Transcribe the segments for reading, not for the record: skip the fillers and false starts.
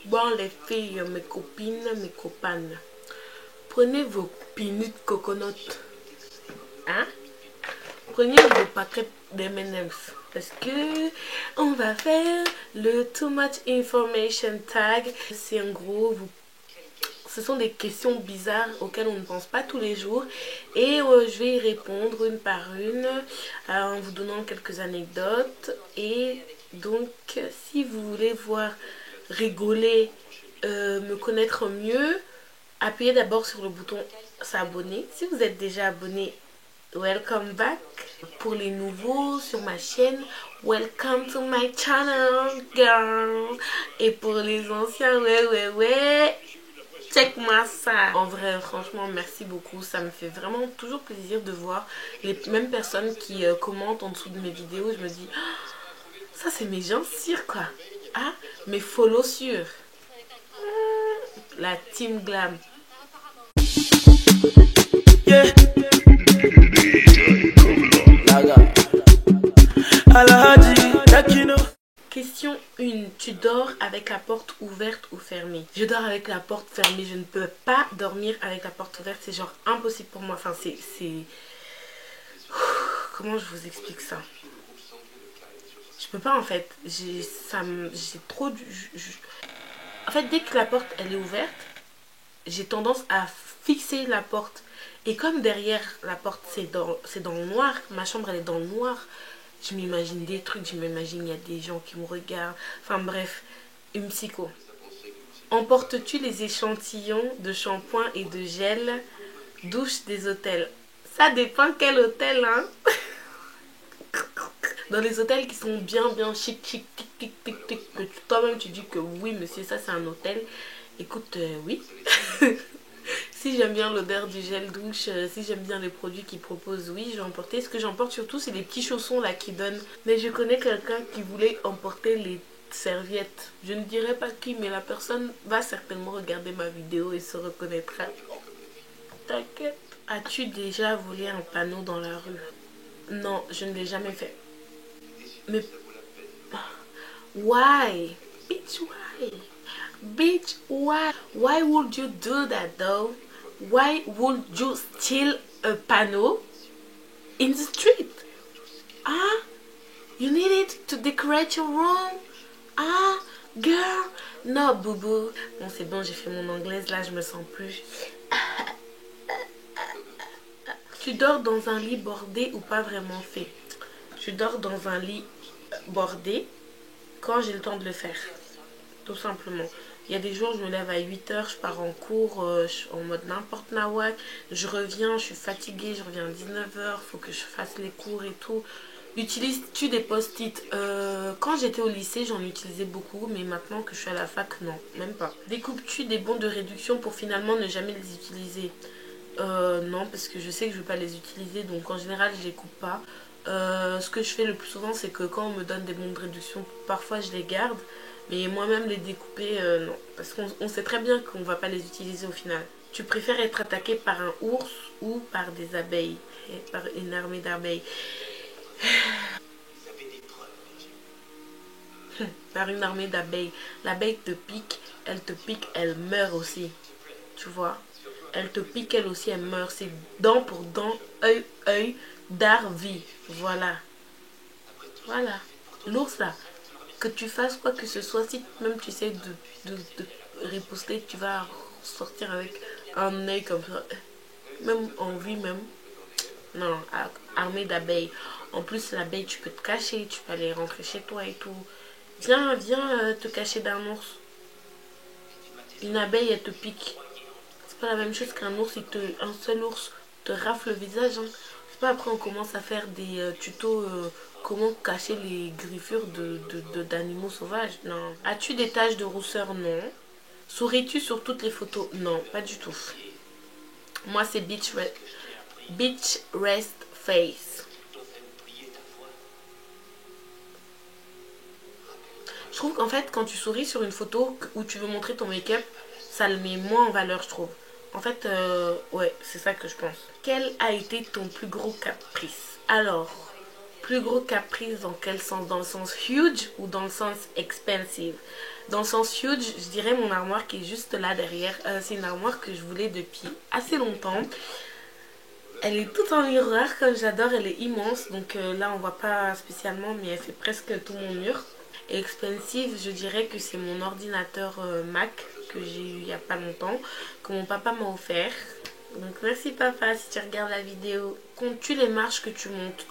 Bon les filles, mes copines, mes copains, prenez vos peanuts coconut, hein? Prenez vos paquets d'M&M's parce que on va faire le Too Much Information Tag. C'est en gros, ce sont des questions bizarres auxquelles on ne pense pas tous les jours et je vais y répondre une par une en vous donnant quelques anecdotes. Et donc si vous voulez voir rigoler, me connaître mieux, appuyez d'abord sur le bouton s'abonner. Si vous êtes déjà abonné, welcome back. Pour les nouveaux sur ma chaîne, welcome to my channel, girl. Et pour les anciens, ouais, check-moi ça. En vrai, franchement, merci beaucoup. Ça me fait vraiment toujours plaisir de voir les mêmes personnes qui commentent en dessous de mes vidéos. Je me dis, oh, ça c'est mes gens sûrs quoi. Ah, mes follow sûrs. La team glam. Yeah. Question 1. Tu dors avec la porte ouverte ou fermée? Je dors avec la porte fermée. Je ne peux pas dormir avec la porte ouverte. C'est genre impossible pour moi. Enfin, c'est... Comment je vous explique ça? Je peux pas en fait. J'ai trop du... En fait, dès que la porte elle est ouverte, j'ai tendance à fixer la porte. Et comme derrière la porte c'est dans le noir, ma chambre elle est dans le noir, je m'imagine des trucs, je m'imagine il y a des gens qui me regardent. Enfin bref, une psycho. Emportes-tu les échantillons de shampoing et de gel douche des hôtels? Ça dépend quel hôtel, hein. Dans les hôtels qui sont bien chic, que toi-même tu dis que oui monsieur, ça c'est un hôtel. Écoute, oui. Si j'aime bien l'odeur du gel douche, si j'aime bien les produits qu'ils proposent, oui, je vais emporter. Ce que j'emporte surtout, c'est les petits chaussons là qui donnent. Mais je connais quelqu'un qui voulait emporter les serviettes. Je ne dirai pas qui, mais la personne va certainement regarder ma vidéo et se reconnaîtra. T'inquiète. As-tu déjà volé un panneau dans la rue? Non, je ne l'ai jamais fait. Mais... Why? Bitch, why? Bitch, why? Why would you do that though? Why would you steal a panel in the street? Ah, you need it to decorate your room? Ah, girl, no, boubou. Bon, c'est bon, j'ai fait mon anglaise, là, je me sens plus. Tu dors dans un lit bordé ou pas vraiment fait? Je dors dans un lit bordé quand j'ai le temps de le faire, tout simplement. Il y a des jours, je me lève à 8 h, je pars en cours en mode n'importe nawak. Je reviens, je suis fatiguée, je reviens à 19 h, faut que je fasse les cours et tout. Utilises-tu des post-it? Quand j'étais au lycée, j'en utilisais beaucoup, mais maintenant que je suis à la fac, non, même pas. Découpes-tu des bons de réduction pour finalement ne jamais les utiliser? Non, parce que je sais que je ne vais pas les utiliser, donc en général, je les coupe pas. Ce que je fais le plus souvent, c'est que quand on me donne des bons de réduction, parfois je les garde. Mais moi-même les découper, non. Parce qu'on sait très bien qu'on ne va pas les utiliser au final. Tu préfères être attaqué par un ours ou par des abeilles? Par une armée d'abeilles. Par une armée d'abeilles. L'abeille te pique, elle meurt aussi. Tu vois? Elle te pique, elle aussi, elle meurt. C'est dent pour dent, œil, dard, vie. Voilà. Voilà. L'ours là. Que tu fasses quoi que ce soit, si même tu sais de riposter, tu vas sortir avec un œil comme ça. Même en vie, même. Non, armée d'abeilles. En plus, l'abeille, tu peux te cacher, tu peux aller rentrer chez toi et tout. Viens te cacher d'un ours. Une abeille, elle te pique. C'est pas la même chose qu'un ours, un seul ours te rafle le visage. Hein. C'est pas après on commence à faire des tutos comment cacher les griffures d'animaux sauvages. Non. As-tu des taches de rousseur? Non. Souris-tu sur toutes les photos? Non, pas du tout. Moi, c'est beach rest face. Je trouve qu'en fait, quand tu souris sur une photo où tu veux montrer ton make-up, ça le met moins en valeur, je trouve. En fait, ouais, c'est ça que je pense. Quel a été ton plus gros caprice? Alors, Plus gros caprice dans quel sens? Dans le sens huge ou dans le sens expensive? Dans le sens huge, je dirais mon armoire qui est juste là derrière. C'est une armoire que je voulais depuis assez longtemps. Elle est toute en miroir comme j'adore, elle est immense. Donc là on voit pas spécialement mais elle fait presque tout mon mur. Et expensive, je dirais que c'est mon ordinateur Mac que j'ai eu il y a pas longtemps, que mon papa m'a offert. Donc merci papa si tu regardes la vidéo. Comptes-tu les marches que tu montes?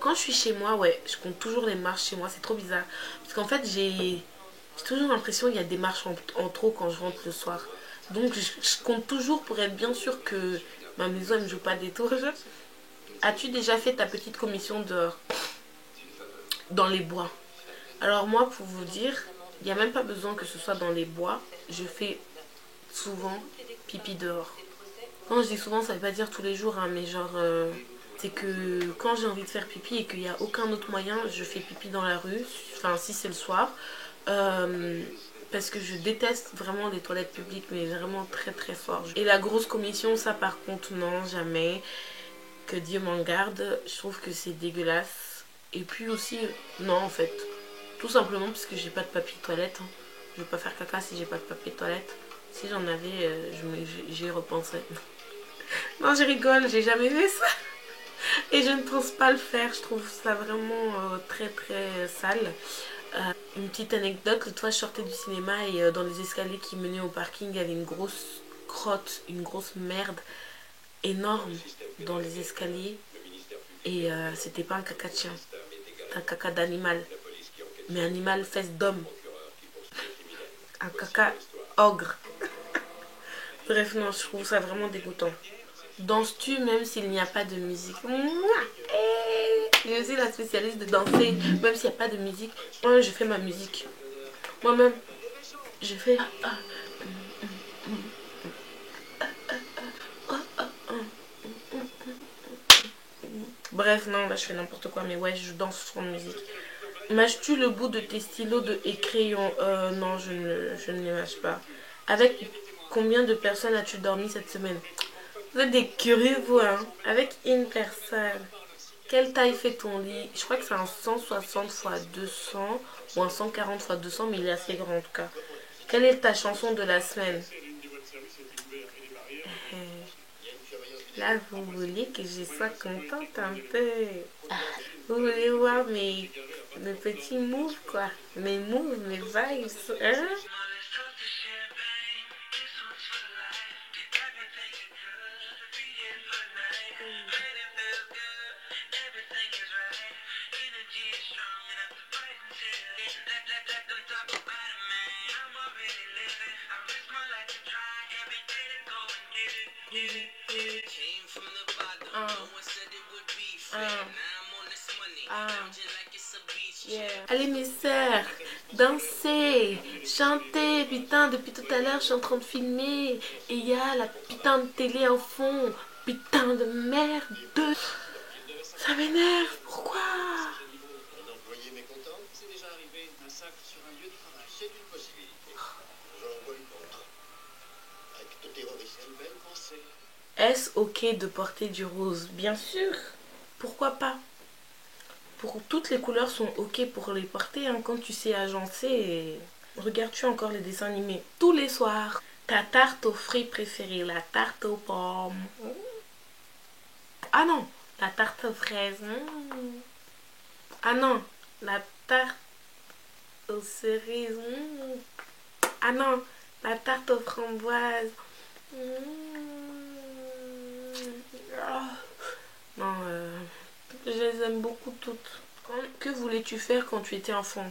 Quand je suis chez moi, ouais, je compte toujours les marches chez moi, c'est trop bizarre. Parce qu'en fait j'ai toujours l'impression qu'il y a des marches en trop quand je rentre le soir. Donc je compte toujours pour être bien sûr que ma maison elle me joue pas des tours. As-tu déjà fait ta petite commission dehors? Dans les bois? Alors moi pour vous dire, il n'y a même pas besoin que ce soit dans les bois. Je fais souvent pipi dehors. Quand je dis souvent, ça veut pas dire tous les jours, hein, mais genre, c'est que quand j'ai envie de faire pipi et qu'il n'y a aucun autre moyen, je fais pipi dans la rue, enfin si c'est le soir, parce que je déteste vraiment les toilettes publiques, mais vraiment très très fort. Et la grosse commission, ça par contre, non, jamais, que Dieu m'en garde, je trouve que c'est dégueulasse. Et puis aussi, non en fait, tout simplement parce que j'ai pas de papier toilette, hein. Je vais pas faire caca si j'ai pas de papier toilette. Si j'en avais, j'y repenserais. Non, je rigole, j'ai jamais fait ça. Et je ne pense pas le faire, je trouve ça vraiment très très sale. Une petite anecdote, l'autre fois je sortais du cinéma et dans les escaliers qui menaient au parking, il y avait une grosse crotte, une grosse merde énorme dans les escaliers. Et c'était pas un caca de chien, c'était un caca d'animal. Mais animal fesse d'homme. Un caca ogre. Bref, non, je trouve ça vraiment dégoûtant. Danses-tu même s'il n'y a pas de musique? Je suis la spécialiste de danser même s'il n'y a pas de musique. Moi, je fais ma musique. Moi-même, je fais... Bref, non, là, je fais n'importe quoi. Mais ouais, je danse sur musique. Mâches-tu le bout de tes stylos et crayons? Non, je ne les mâche pas. Avec combien de personnes as-tu dormi cette semaine? Vous êtes des curieux, vous, hein? Avec une personne. Quelle taille fait ton lit? Je crois que c'est un 160 x 200 ou un 140 x 200, mais il est assez grand en tout cas. Quelle est ta chanson de la semaine? Là, vous voulez que je sois contente un peu. Vous voulez voir mes petits moves, quoi. Mes moves, mes vibes, hein? Yeah. Allez mes sœurs, dansez, chantez, putain, depuis tout à l'heure je suis en train de filmer et il y a la putain de télé en fond, putain de merde, ça m'énerve, pourquoi? Est-ce ok de porter du rose? Bien sûr, pourquoi pas? Pour toutes les couleurs sont ok pour les porter, hein, quand tu sais agencer. Regardes-tu encore les dessins animés tous les soirs? Ta tarte aux fruits préférée, la tarte aux pommes. Ah non, la tarte aux fraises. Ah non, la tarte aux cerises. Ah non, la tarte aux framboises. Non, je les aime beaucoup toutes. Que voulais-tu faire quand tu étais enfant?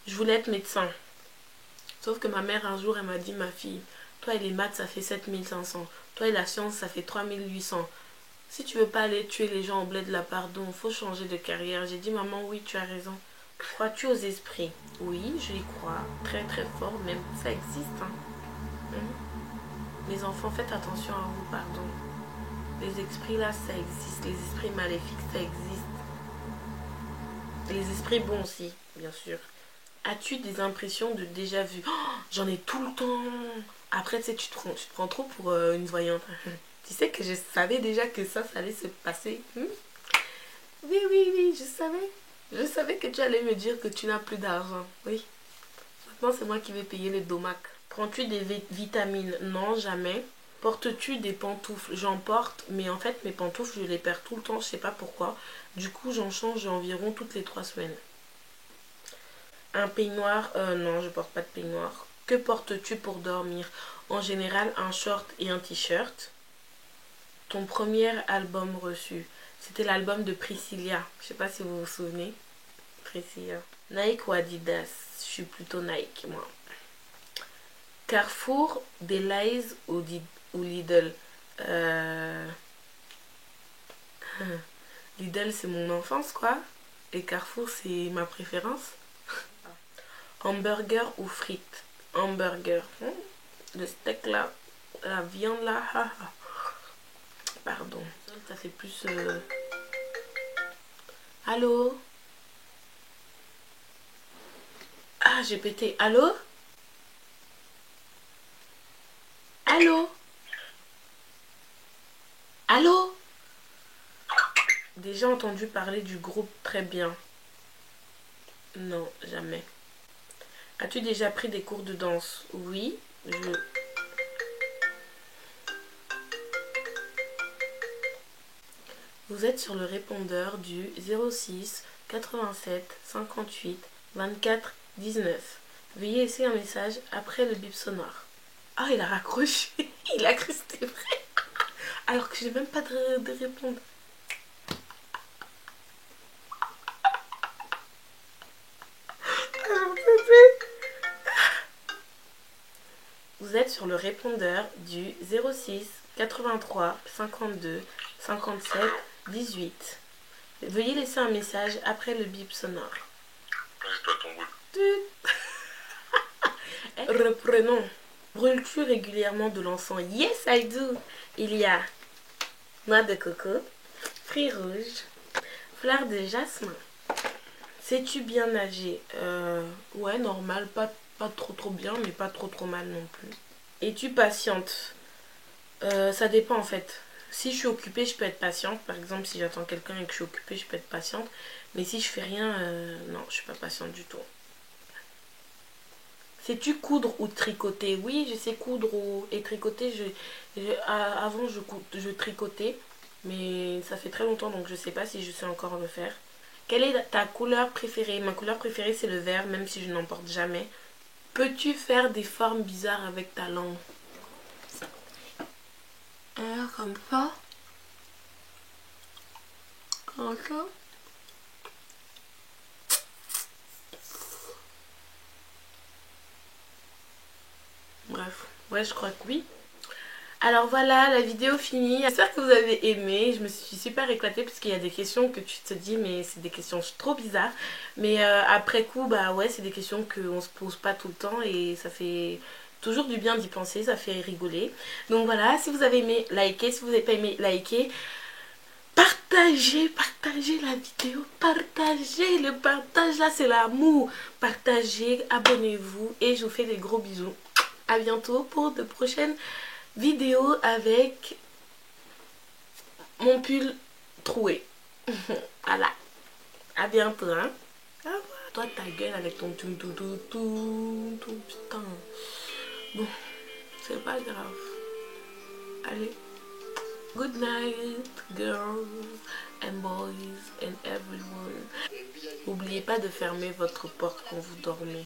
Je voulais être médecin. Sauf que ma mère un jour elle m'a dit, ma fille, toi et les maths ça fait 7500. Toi et la science ça fait 3800. Si tu veux pas aller tuer les gens au bled de la pardon, faut changer de carrière. J'ai dit, maman, oui, tu as raison. Crois-tu aux esprits? Oui, je y crois. Très très fort même. Ça existe, hein. Les enfants, faites attention à vous, pardon. Les esprits là, ça existe. Les esprits maléfiques, ça existe. Les esprits bons aussi, bien sûr. As-tu des impressions de déjà vu? Oh, j'en ai tout le temps. Après, tu sais, tu te prends trop pour une voyante. Tu sais que je savais déjà que ça allait se passer. Oui, oui, oui, je savais. Je savais que tu allais me dire que tu n'as plus d'argent. Oui. Maintenant, c'est moi qui vais payer les domacs. Prends-tu des vitamines? Non, jamais. Portes-tu des pantoufles? J'en porte, mais en fait, mes pantoufles, je les perds tout le temps, je sais pas pourquoi. Du coup, j'en change environ toutes les 3 semaines. Un peignoir? Non, je porte pas de peignoir. Que portes-tu pour dormir? En général, un short et un t-shirt. Ton premier album reçu? C'était l'album de Priscilla. Je sais pas si vous vous souvenez. Priscilla. Nike ou Adidas? Je suis plutôt Nike, moi. Carrefour, Delays ou Lidl? euh... Lidl, c'est mon enfance, quoi. Et Carrefour, c'est ma préférence. Hamburger ou frites? Hamburger. Le steak, là. La viande, là. Pardon. Ça fait plus... Allô? Ah, j'ai pété. Allô? Allô? Allô? Déjà entendu parler du groupe Très Bien? Non, jamais. As-tu déjà pris des cours de danse? Oui, Vous êtes sur le répondeur du 06 87 58 24 19. Veuillez laisser un message après le bip sonore. Ah, il a raccroché. Il a cru que c'était vrai. Alors que je n'ai même pas de répondre. Vous êtes sur le répondeur du 06 83 52 57 18. Veuillez laisser un message après le bip sonore. Reprenons. Brûles-tu régulièrement de l'encens? Yes, I do. Il y a noix de coco, fruits rouges, fleurs de jasmin. Sais-tu bien nager? Ouais, normal. Pas trop bien, mais pas trop mal non plus. Es-tu patiente? Ça dépend en fait. Si je suis occupée, je peux être patiente. Par exemple, si j'attends quelqu'un et que je suis occupée, je peux être patiente. Mais si je fais rien, non, je suis pas patiente du tout. Sais-tu coudre ou tricoter? Oui, je sais coudre et tricoter. Avant, je tricotais, mais ça fait très longtemps, donc je sais pas si je sais encore le faire. Quelle est ta couleur préférée? Ma couleur préférée, c'est le vert, même si je n'en porte jamais. Peux-tu faire des formes bizarres avec ta langue? Comme ça. Comme ça. Bref, ouais, je crois que oui. Alors voilà, la vidéo finie. J'espère que vous avez aimé. Je me suis super éclatée parce qu'il y a des questions que tu te dis mais c'est des questions trop bizarres. Mais après coup, bah ouais, c'est des questions qu'on se pose pas tout le temps et ça fait toujours du bien d'y penser, ça fait rigoler. Donc voilà, si vous avez aimé, likez. Si vous n'avez pas aimé, likez. Partagez la vidéo, partagez, le partage là c'est l'amour. Partagez, abonnez-vous et je vous fais des gros bisous. À bientôt pour de prochaines vidéos avec mon pull troué. Voilà, à bientôt hein. Ah, toi ta gueule avec ton tout putain. Bon, c'est pas grave. Allez. Good night, girls and boys and everyone. N'oubliez pas de fermer votre porte quand vous dormez.